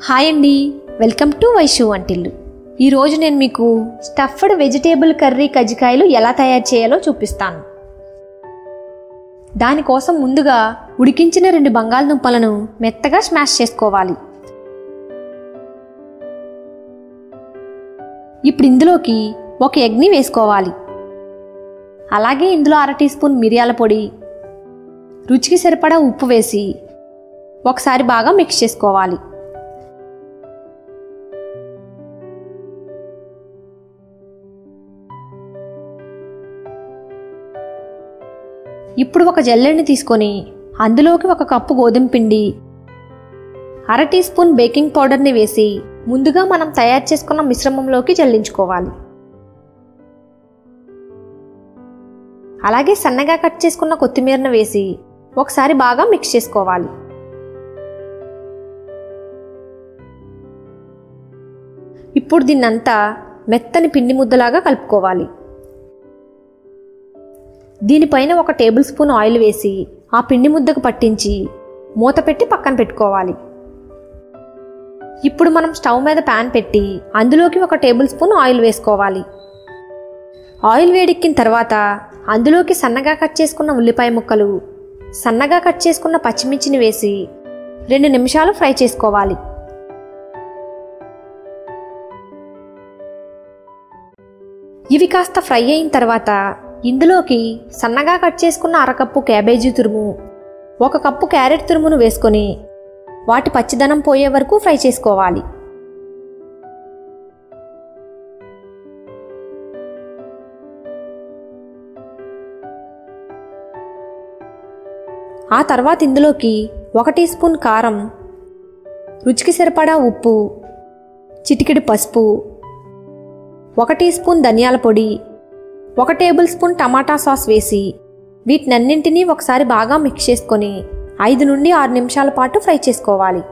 Hi అండి, welcome to Vaishu వంటిల్లు. ఈరోజు నేను మీకు స్టఫ్డ్ వెజిటేబుల్ కర్రీ కజ్జికాయలు ఎలా తయారు చేయాలో చూపిస్తాను. దానికోసం ముందుగా ఉడికించిన 2 బంగాళదుంపలను మెత్తగా స్మాష్ చేసుకోవాలి. ఇప్పుడు ఇందులోకి 1 ఎగ్ని వేసుకోవాలి. అలాగే ఇందులో 1/2 టీ స్పూన్ మిరియాల పొడి, రుచికి సరిపడా ఉప్పు వేసి ఒకసారి బాగా మిక్స్ చేసుకోవాలి. ఇప్పుడు ఒక జల్లెడని తీసుకొని అందులోకి 1 కప్పు గోధుమ పిండి, 1/2 టీ స్పూన్ బేకింగ్ పౌడర్ని వేసి ముందుగా మనం తయారు చేసుకున్న మిశ్రమంలోకి జల్లించుకోవాలి. అలాగే సన్నగా కట్ చేసుకున్న కొత్తిమీరను వేసి ఒకసారి బాగా మిక్స్ చేసుకోవాలి. ఇప్పుడు దీన్నంతా మెత్తని పిండి ముద్దలాగా కలుపుకోవాలి. దీనిపైన 1 టేబుల్ స్పూన్ ఆయిల్ వేసి ఆ పిండి ముద్దకు పట్టించి మూత పెట్టి పక్కన పెట్టుకోవాలి. ఇప్పుడు మనం స్టవ్ మీద ప్యాన్ పెట్టి అందులోకి 1 టేబుల్ స్పూన్ ఆయిల్ వేసుకోవాలి. ఆయిల్ వేడెక్కిన తర్వాత అందులోకి సన్నగా కట్ చేసుకున్న ఉల్లిపాయ ముక్కలు, సన్నగా కట్ చేసుకున్న పచ్చిమిర్చిని వేసి 2 నిమిషాలు ఫ్రై చేసుకోవాలి. ఇవి కాస్త ఫ్రై అయిన తర్వాత ఇందులోకి సన్నగా కట్ చేసుకున్న 1/2 కప్పు క్యాబేజీ తురుము, 1 కప్పు క్యారెట్ తురుమును వేసుకొని వాటి పచ్చిదనం పోయే వరకు ఫ్రై చేసుకోవాలి. ఆ తర్వాత ఇందులోకి 1 టీ స్పూన్ కారం, రుచికి సరిపడా ఉప్పు, చిటికెడు పసుపు, 1 టీ స్పూన్ ధనియాల పొడి, 1 టేబుల్ స్పూన్ టమాటా సాస్ వేసి వీటినన్నింటినీ ఒకసారి బాగా మిక్స్ చేసుకొని 5 నుండి 6 నిమిషాల పాటు ఫ్రై చేసుకోవాలి.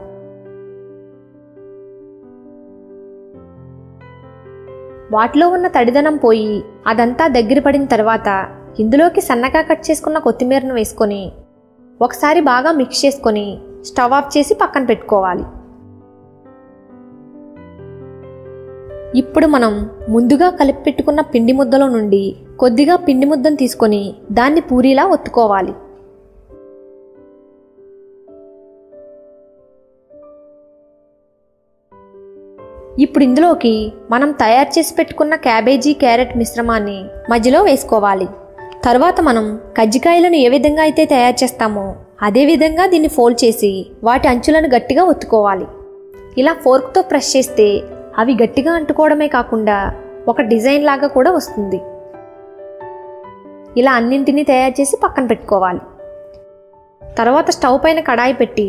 వాటిలో ఉన్న తడిదనం పోయి అదంతా దగ్గర పడిన తర్వాత ఇందులోకి సన్నగా కట్ చేసుకున్న కొత్తిమీరను వేసుకొని ఒకసారి బాగా మిక్స్ చేసుకొని స్టవ్ ఆఫ్ చేసి పక్కన పెట్టుకోవాలి. ఇప్పుడు మనం ముందుగా కలిపి పెట్టుకున్న పిండి ముద్దలో నుండి కొద్దిగా పిండి ముద్దను తీసుకొని దాన్ని పూరీలా ఒత్తుకోవాలి. ఇప్పుడు ఇందులోకి మనం తయారు చేసి పెట్టుకున్న క్యాబేజీ క్యారెట్ మిశ్రమాన్ని మధ్యలో వేసుకోవాలి. తర్వాత మనం కజ్జికాయలను ఏ విధంగా అయితే తయారు చేస్తామో అదే విధంగా దీన్ని ఫోల్డ్ చేసి వాటి అంచులను గట్టిగా ఒత్తుకోవాలి. ఇలా ఫోర్క్తో ప్రెస్ చేస్తే అవి గట్టిగా అంటుకోవడమే కాకుండా ఒక డిజైన్ లాగా కూడా వస్తుంది. ఇలా అన్నింటినీ తయారు చేసి పక్కన పెట్టుకోవాలి. తర్వాత స్టవ్ పైన కడాయి పెట్టి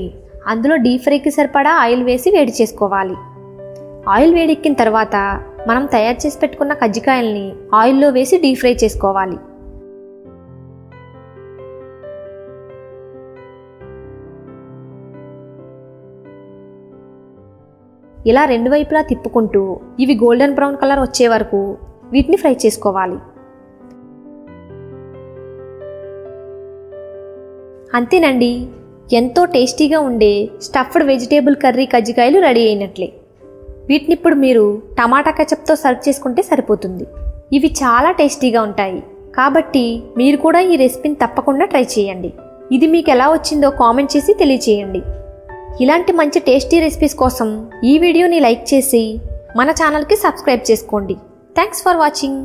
అందులో డీప్ ఫ్రైకి సరిపడా ఆయిల్ వేసి వేడి చేసుకోవాలి. ఆయిల్ వేడెక్కిన తర్వాత మనం తయారు చేసి పెట్టుకున్న కజ్జికాయల్ని ఆయిల్లో వేసి డీప్ ఫ్రై చేసుకోవాలి. ఇలా 2 వైపులా తిప్పుకుంటూ ఇవి గోల్డెన్ బ్రౌన్ కలర్ వచ్చే వరకు వీటిని ఫ్రై చేసుకోవాలి. అంతేనండి, ఎంతో టేస్టీగా ఉండే స్టఫ్డ్ వెజిటేబుల్ కర్రీ కజ్జికాయలు రెడీ అయినట్లే. వీటిని ఇప్పుడు మీరు టమాటా కెచప్తో సర్వ్ చేసుకుంటే సరిపోతుంది. ఇవి చాలా టేస్టీగా ఉంటాయి కాబట్టి మీరు కూడా ఈ రెసిపీని తప్పకుండా ట్రై చేయండి. ఇది మీకు ఎలా వచ్చిందో కామెంట్ చేసి తెలియచేయండి. ఇలాంటి మంచి టేస్టీ రెసిపీస్ కోసం ఈ వీడియోని లైక్ చేసి మన ఛానల్కి సబ్స్క్రైబ్ చేసుకోండి. Thanks for watching.